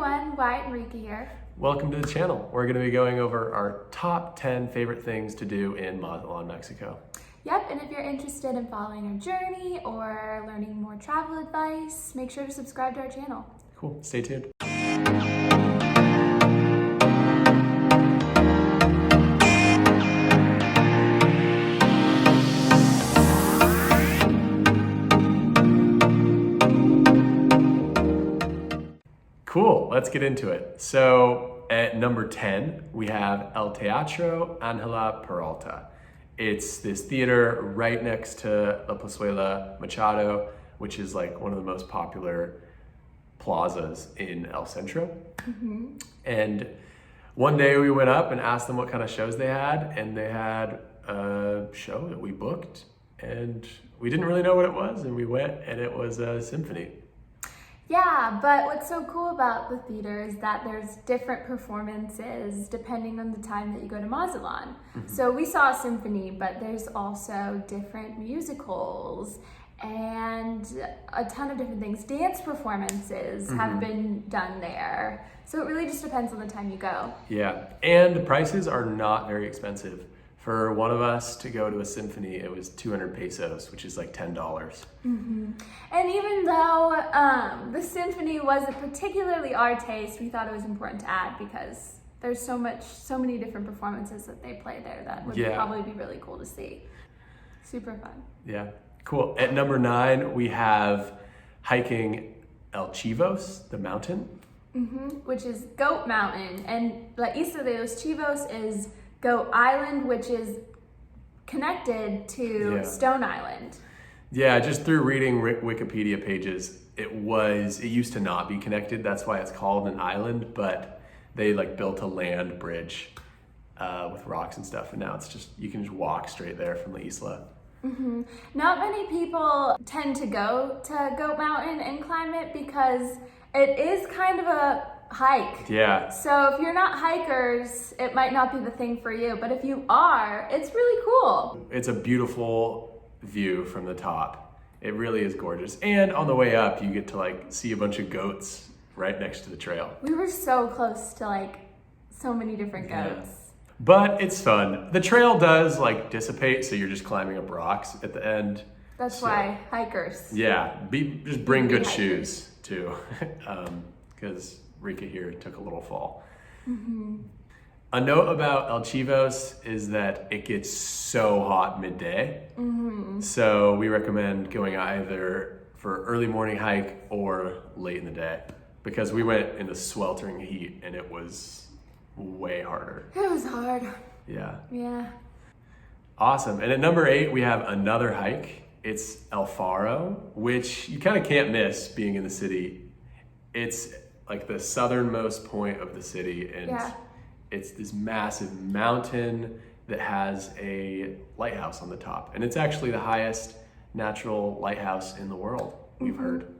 everyone, Wyatt and Rika here. Welcome to the channel. We're going to be going over our top 10 favorite things to do in Mazatlán, Mexico. Yep, and if you're interested in following our journey or learning more travel advice, make sure to subscribe to our channel. Cool, stay tuned. Cool, let's get into it. So at number 10, we have El Teatro Ángel Peralta. It's this theater right next to La Plazuela Machado, which is like one of the most popular plazas in El Centro. Mm-hmm. And one day we went up and asked them what kind of shows they had, and they had a show that we booked, and we didn't really know what it was, and we went, and it was a symphony. Yeah, but what's so cool about the theater is that there's different performances depending on the time that you go to Mazatlán. Mm-hmm. So we saw a symphony, but there's also different musicals and a ton of different things. Dance performances have been done there. So it really just depends on the time you go. Yeah, and the prices are not very expensive. For one of us to go to a symphony, it was 200 pesos, which is like $10. Mm-hmm. And even though the symphony wasn't particularly our taste, we thought it was important to add because there's so many different performances that they play there that would probably be really cool to see. Super fun. Yeah, cool. At number 9, we have hiking El Chivos, the mountain. Which is Goat Mountain. And La Isla de los Chivos is Goat Island, which is connected to Stone Island. Yeah, just through reading Wikipedia pages, it used to not be connected. That's why it's called an island, but they like built a land bridge with rocks and stuff, and now it's just, you can just walk straight there from La Isla. Not many people tend to go to Goat Mountain and climb it because it is kind of a hike. Yeah. So if you're not hikers, it might not be the thing for you, but if you are, it's really cool. It's a beautiful view from the top. It really is gorgeous. And on the way up, you get to like see a bunch of goats right next to the trail. We were so close to like so many different goats. Yeah. But it's fun. The trail does like dissipate, so you're just climbing up rocks at the end. That's why hikers. Yeah, just bring good shoes too, because Rika here took a little fall. A note about El Chivos is that it gets so hot midday. So we recommend going either for early morning hike or late in the day, because we went in the sweltering heat and it was way harder. It was hard. Yeah. Yeah. Awesome. And at number 8, we have another hike. It's El Faro, which you kind of can't miss being in the city. It's like the southernmost point of the city, and it's this massive mountain that has a lighthouse on the top, and it's actually the highest natural lighthouse in the world, we've heard.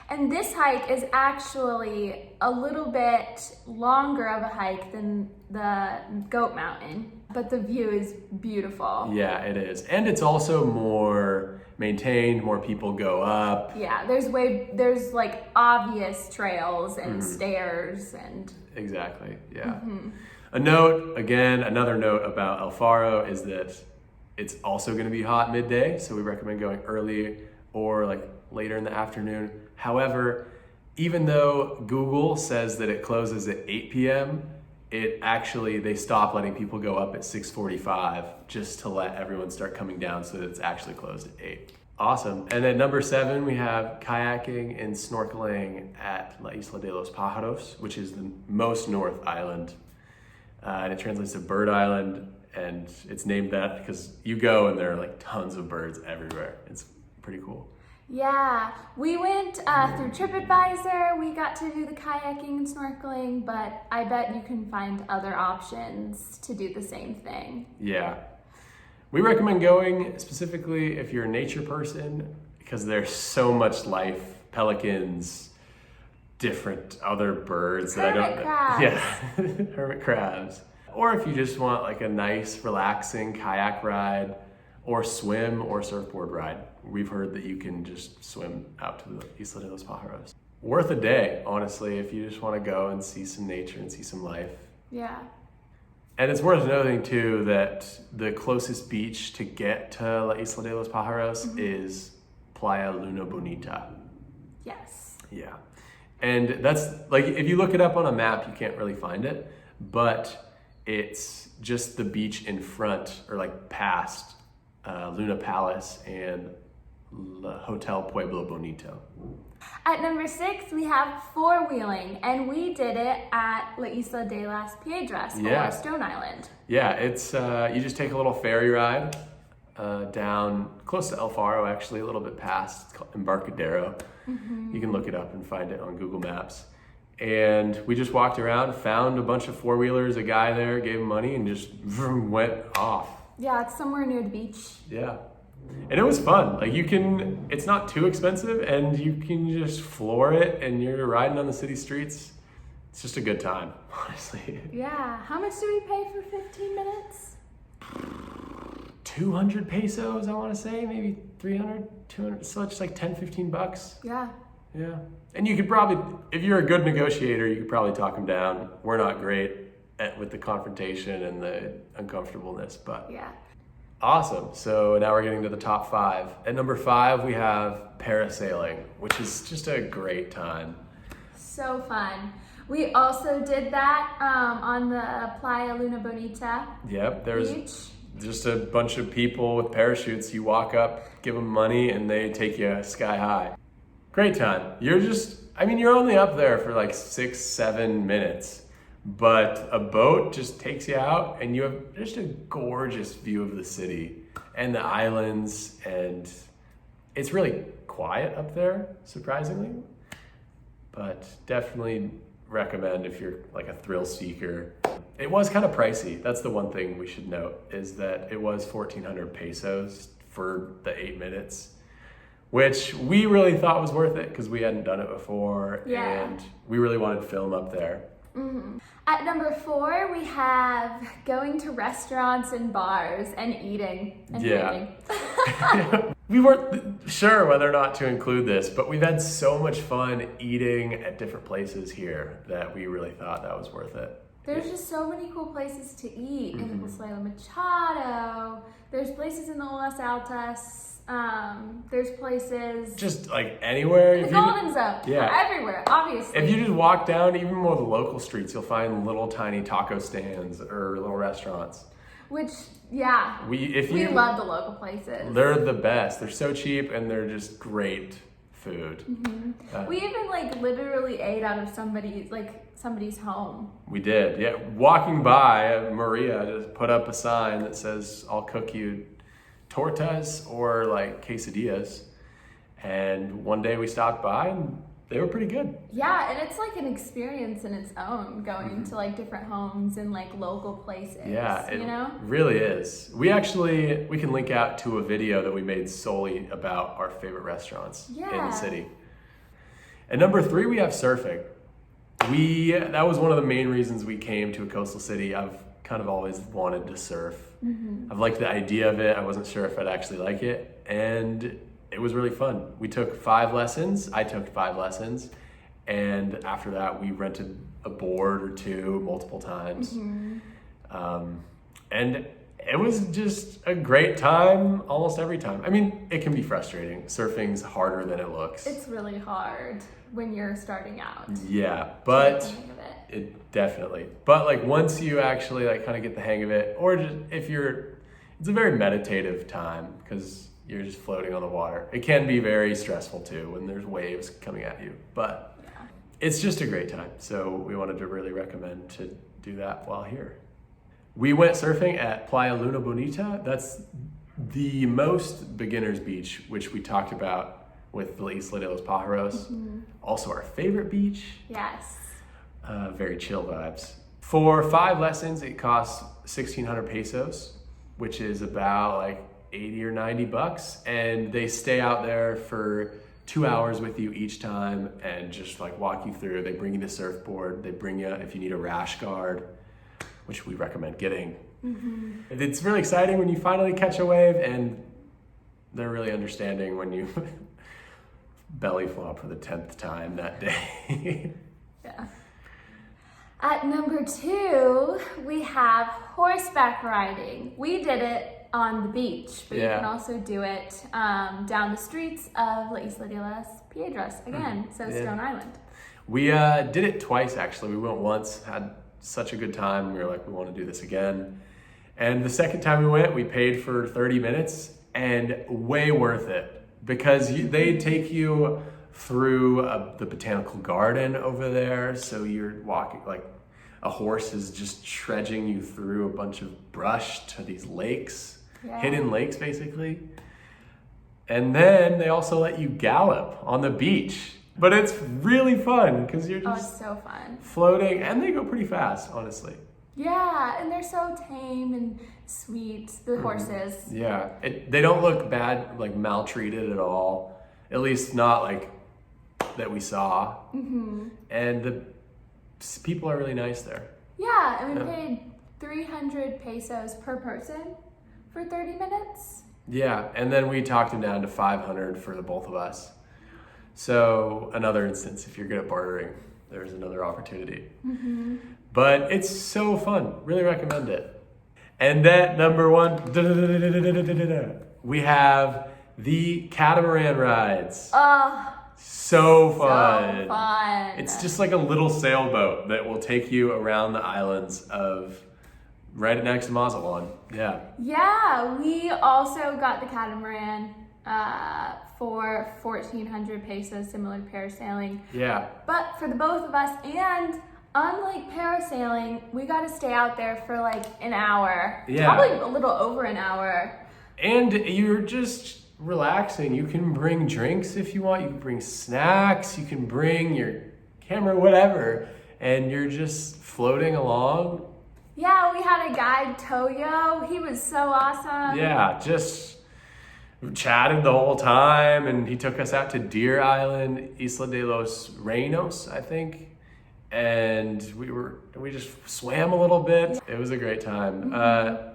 And this hike is actually a little bit longer of a hike than the Goat Mountain, but the view is beautiful. Yeah, it is. And it's also more maintained, more people go up. Yeah, there's like obvious trails and stairs and... Exactly, yeah. Another note about El Faro is that it's also going to be hot midday, so we recommend going early or like later in the afternoon. However, even though Google says that it closes at 8 p.m., they stop letting people go up at 6:45 just to let everyone start coming down so that it's actually closed at 8. Awesome. And then number 7, we have kayaking and snorkeling at La Isla de los Pájaros, which is the most north island. And it translates to Bird Island, and it's named that because you go and there are like tons of birds everywhere. It's pretty cool. Yeah, we went through TripAdvisor. We got to do the kayaking and snorkeling, but I bet you can find other options to do the same thing. Yeah. We recommend going specifically if you're a nature person, because there's so much life, pelicans, different other birds that Hermit crabs. Yeah, hermit crabs. Or if you just want like a nice, relaxing kayak ride, or swim or surfboard ride. We've heard that you can just swim out to the Isla de los Pájaros. worth a day, honestly, if you just want to go and see some nature and see some life. Yeah. And it's worth noting too that the closest beach to get to La Isla de los Pájaros is Playa Luna Bonita. Yes. Yeah. And that's like, if you look it up on a map, you can't really find it, but it's just the beach in front or like past Luna Palace and Hotel Pueblo Bonito. At number 6, we have four-wheeling, and we did it at La Isla de las Piedras, or Stone Island. Yeah, it's you just take a little ferry ride down close to El Faro, actually, a little bit past. It's called Embarcadero. You can look it up and find it on Google Maps. And we just walked around, found a bunch of four-wheelers, a guy there, gave him money, and just went off. Yeah, it's somewhere near the beach. Yeah. And it was fun. Like it's not too expensive, and you can just floor it, and you're riding on the city streets. It's just a good time, honestly. Yeah. How much did we pay for 15 minutes? 200 pesos, I want to say, maybe 300, 200, so it's like 10, 15 bucks. Yeah. Yeah. And you could probably, if you're a good negotiator, you could probably talk them down. We're not great with the confrontation and the uncomfortableness, but yeah. Awesome. So now we're getting to the top 5. At number 5, we have Parasailing, which is just a great time. So fun. We also did that on the Playa Luna Bonita. Yep, there's beach. Just a bunch of people with parachutes. You walk up, give them money, and they take you sky high. Great time. You're only up there for like 6-7 minutes. But a boat just takes you out, and you have just a gorgeous view of the city and the islands, and it's really quiet up there, surprisingly. But definitely recommend if you're like a thrill seeker. It was kind of pricey. That's the one thing we should note, is that it was 1,400 pesos for the 8 minutes, which we really thought was worth it because we hadn't done it before, and we really wanted to film up there. At number 4, we have going to restaurants and bars and eating and drinking. We weren't sure whether or not to include this, but we've had so much fun eating at different places here that we really thought that was worth it. There's just so many cool places to eat in Playa Machado. There's places in the Los Altas. There's places just like anywhere. In the Golden Zone. Everywhere, obviously. If you just walk down even more the local streets, you'll find little tiny taco stands or little restaurants. Which, we love the local places. They're the best. They're so cheap, and they're just great food. We even literally ate out of somebody's home. We did, yeah. Walking by, Maria just put up a sign that says, "I'll cook you tortas or like quesadillas," and one day we stopped by and they were pretty good. Yeah, and it's like an experience in its own, going to like different homes and like local places. Yeah, it really is. We can link out to a video that we made solely about our favorite restaurants in the city. At number 3, we have surfing. That was one of the main reasons we came to a coastal city. I've kind of always wanted to surf. I've liked the idea of it. I wasn't sure if I'd actually like it, and it was really fun. We took 5 lessons. I took 5 lessons, and after that we rented a board or 2 multiple times. And it was just a great time almost every time. I mean, it can be frustrating. Surfing's harder than it looks. It's really hard when you're starting out. Yeah, but it definitely. But like once you actually like kind of get the hang of it, or just it's a very meditative time because you're just floating on the water. It can be very stressful too when there's waves coming at you, but it's just a great time. So we wanted to really recommend to do that while here. We went surfing at Playa Luna Bonita. That's the most beginner's beach, which we talked about with La Isla de los Pájaros. Also our favorite beach. Yes. Very chill vibes. For 5 lessons, it costs 1,600 pesos, which is about like 80 or 90 bucks. And they stay out there for 2 hours with you each time and just like walk you through. They bring you the surfboard. They bring you, if you need a rash guard, which we recommend getting. It's really exciting when you finally catch a wave, and they're really understanding when you belly flop for the 10th time that day. Yeah. At number 2, we have horseback riding. We did it on the beach, but you can also do it down the streets of La Isla de las Piedras again, so Stone Island. We did it twice actually. We went once, had such a good time. We were like, we want to do this again. And the second time we went, we paid for 30 minutes and way worth it because they take you through the botanical garden over there. So you're walking, like a horse is just trudging you through a bunch of brush to these lakes, hidden lakes basically. And then they also let you gallop on the beach. But it's really fun because you're just it's so fun. Floating, and they go pretty fast, honestly. Yeah, and they're so tame and sweet, the horses. Yeah, they don't look bad, like maltreated at all. At least not like that we saw. Mm-hmm. And the people are really nice there. Yeah, and we paid 300 pesos per person for 30 minutes. Yeah, and then we talked them down to 500 for the both of us. So another instance, if you're good at bartering, there's another opportunity. Mm-hmm. But it's so fun. Really recommend it. And at number 1, we have the catamaran rides. So fun. So fun. It's just like a little sailboat that will take you around the islands of right next to Mazatlán. Yeah. Yeah, we also got the catamaran for 1,400 pesos, similar to parasailing. Yeah. But for the both of us, and unlike parasailing, we got to stay out there for like an hour. Yeah. Probably a little over an hour. And you're just relaxing. You can bring drinks if you want. You can bring snacks. You can bring your camera, whatever. And you're just floating along. Yeah, we had a guide, Toyo. He was so awesome. Yeah, just chatted the whole time, and he took us out to Deer Island, Isla de los Reinos, I think. And we just swam a little bit. It was a great time.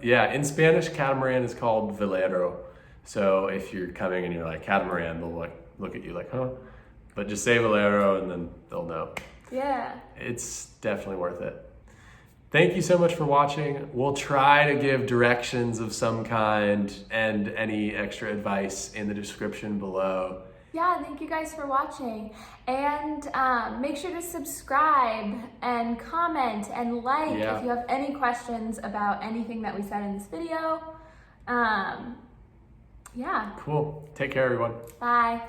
Yeah, in Spanish, catamaran is called velero. So if you're coming and you're like catamaran, they'll like look at you like, huh? But just say velero and then they'll know. Yeah. It's definitely worth it. Thank you so much for watching. We'll try to give directions of some kind and any extra advice in the description below. Yeah, thank you guys for watching. And make sure to subscribe and comment and like if you have any questions about anything that we said in this video. Yeah. Cool. Take care, everyone. Bye.